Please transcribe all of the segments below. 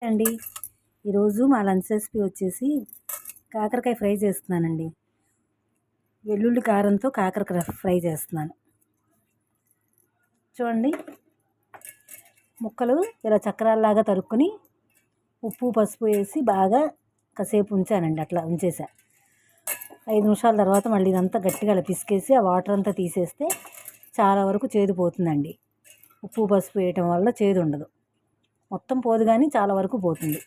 అండి ఈరోజు మా లంచ్ రెసిపీ వచ్చేసి కాకరకాయ ఫ్రై చేస్తున్నానండి. వెల్లుల్లి కారంతో కాకరకాయ ఫ్రై చేస్తున్నాను. చూడండి, ముక్కలు ఇలా చక్రాల్లాగా తరుక్కుని ఉప్పు పసుపు వేసి బాగా కాసేపు ఉంచానండి. అట్లా ఉంచేసా. 5 నిమిషాల తర్వాత మళ్ళీ ఇదంతా గట్టిగా అలా పిసికేసి ఆ వాటర్ అంతా తీసేస్తే చాలా వరకు చేదు పోతుందండి. ఉప్పు పసుపు వేయటం వల్ల చేదు ఉండదు. మొత్తం పోదు కానీ చాలా వరకు పోతుంది.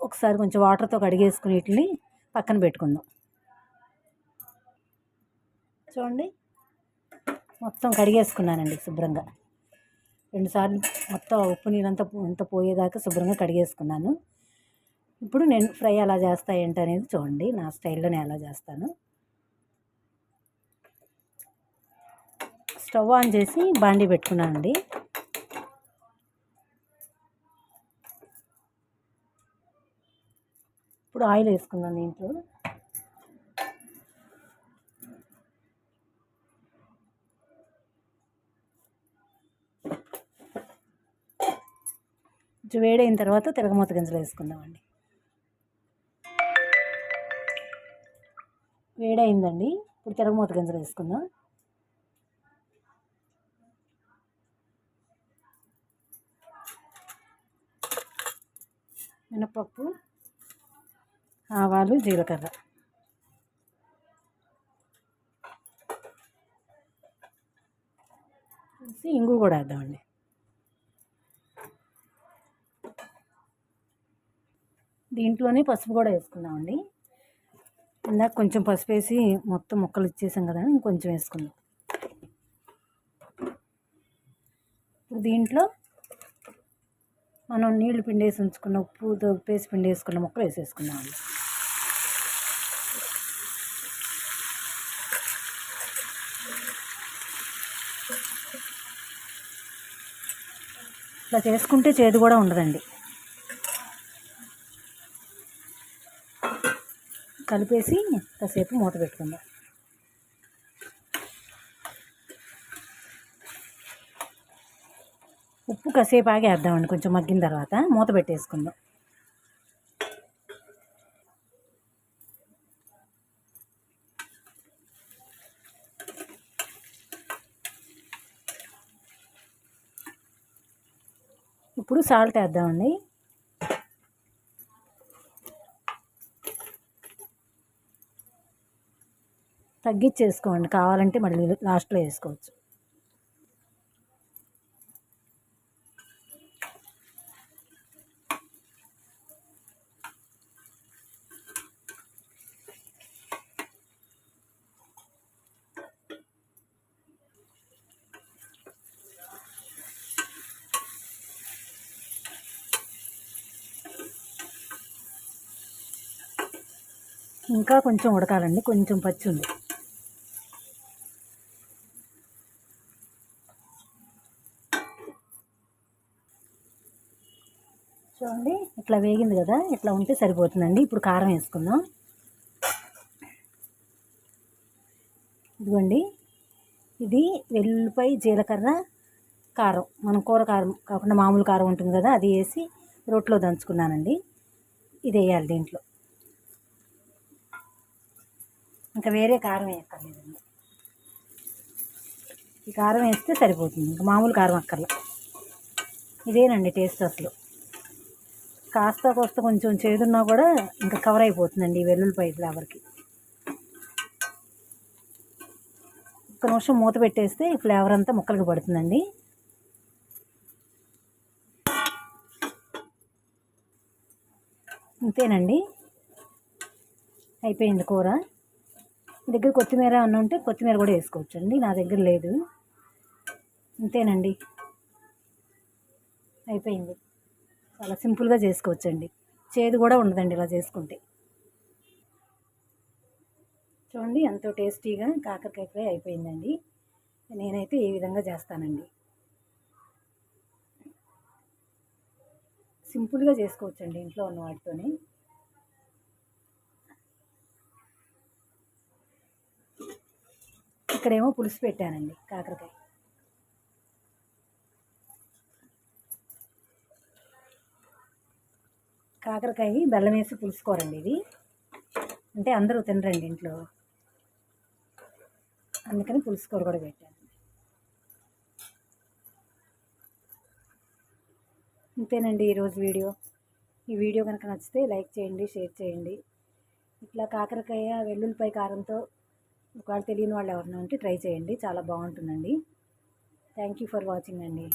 ఒకసారి కొంచెం వాటర్తో కడిగేసుకుని వీటిని పక్కన పెట్టుకుందాం. చూడండి, మొత్తం కడిగేసుకున్నానండి శుభ్రంగా. 2 సార్లు మొత్తం ఉప్పు నీళ్ళంతా పోయేదాకా శుభ్రంగా కడిగేసుకున్నాను. ఇప్పుడు నేను ఫ్రై ఎలా చేస్తా ఏంటనేది చూడండి. నా స్టైల్లో నేను ఎలా చేస్తాను. స్టవ్ ఆన్ చేసి బాండీ పెట్టుకున్నానండి. ఇప్పుడు ఆయిల్ వేసుకుందాం. దీంట్లో కొంచెం వేడైన తర్వాత తిరగమూత గింజలు వేసుకుందామండి. వేడైందండి. ఇప్పుడు తిరగమూత గింజలు వేసుకుందాం. మినపప్పు, ఆవాలు, జీలకర్ర, ఇంగు కూడా వేద్దామండి. దీంట్లోనే పసుపు కూడా వేసుకుందామండి. ఇందాక కొంచెం పసుపు వేసి మొత్తం ముక్కలు ఇచ్చేసాం కదా, ఇంకొంచెం వేసుకుందాం. ఇప్పుడు దీంట్లో మనం నీళ్లు పిండేసి ఉంచుకున్న ఉప్పుతో ఉప్పేసి పిండేసుకున్న ముక్కలు వేసేసుకుందామండి. ఇట్లా చేసుకుంటే చేదు కూడా ఉండదండి. కలిపేసి కాసేపు మూత పెట్టుకుందాం. ఉప్పు కాసేపు ఆగి వేద్దామండి. కొంచెం మగ్గిన తర్వాత మూత పెట్టేసుకుందాం. ఇప్పుడు సాల్ట్ వేద్దామండి. తగ్గించేసుకోండి, కావాలంటే మళ్ళీ లాస్ట్లో వేసుకోవచ్చు. ఇంకా కొంచెం ఉడకాలండి, కొంచెం పచ్చి ఉంది. చూడండి, ఇట్లా వేగింది కదా, ఇట్లా ఉంటే సరిపోతుందండి. ఇప్పుడు కారం వేసుకుందాం. ఇదిగోండి, ఇది వెల్లుల్లిపాయ, జీలకర్ర, కారం. మనం కూర కారం కాకుండా మామూలు కారం ఉంటుంది కదా, అది వేసి రోట్లో దంచుకున్నానండి. ఇది వేయాలి దీంట్లో. ఇంకా వేరే కారం వేయక్కర్లేదండి. ఈ కారం వేస్తే సరిపోతుంది, ఇంకా మామూలు కారం అక్కర్ల. ఇదేనండి టేస్ట్. అసలు కాస్త కోస్త కొంచెం చేదున్నా కూడా ఇంకా కవర్ అయిపోతుందండి ఈ వెల్లుల్లిపాయ ఫ్లేవర్కి. ఒక్క నిమిషం మూత పెట్టేస్తే ఈ ఫ్లేవర్ అంతా ముక్కలకి పడుతుందండి. ఇంతేనండి, అయిపోయింది కూర. మీ దగ్గర కొత్తిమీర అన్న ఉంటే కొత్తిమీర కూడా వేసుకోవచ్చు అండి. నా దగ్గర లేదు. ఇంతేనండి, అయిపోయింది. చాలా సింపుల్గా చేసుకోవచ్చండి. చేదు కూడా ఉండదండి ఇలా చేసుకుంటే. చూడండి, ఎంతో టేస్టీగా కాకరకాయ ఫ్రై అయిపోయిందండి. నేనైతే ఈ విధంగా చేస్తానండి. సింపుల్గా చేసుకోవచ్చండి ఇంట్లో ఉన్న వాటితోనే. ఇక్కడేమో పులుసు పెట్టానండి కాకరకాయ. కాకరకాయ బెల్లం వేసి పులుసుకోరండి ఇది, అంటే అందరూ తినరండి ఇంట్లో, అందుకని పులుసుకోర కూడా పెట్టాను. ఇంతేనండి ఈరోజు వీడియో. ఈ వీడియో కనుక నచ్చితే లైక్ చేయండి, షేర్ చేయండి. ఇట్లా కాకరకాయ వెల్లుల్లిపాయ కారంతో ఒకవేళ తెలియని వాళ్ళు ఎవరైనా ఉంటే ట్రై చేయండి, చాలా బాగుంటుందండి. థ్యాంక్ యూ ఫర్ వాచింగ్ అండి.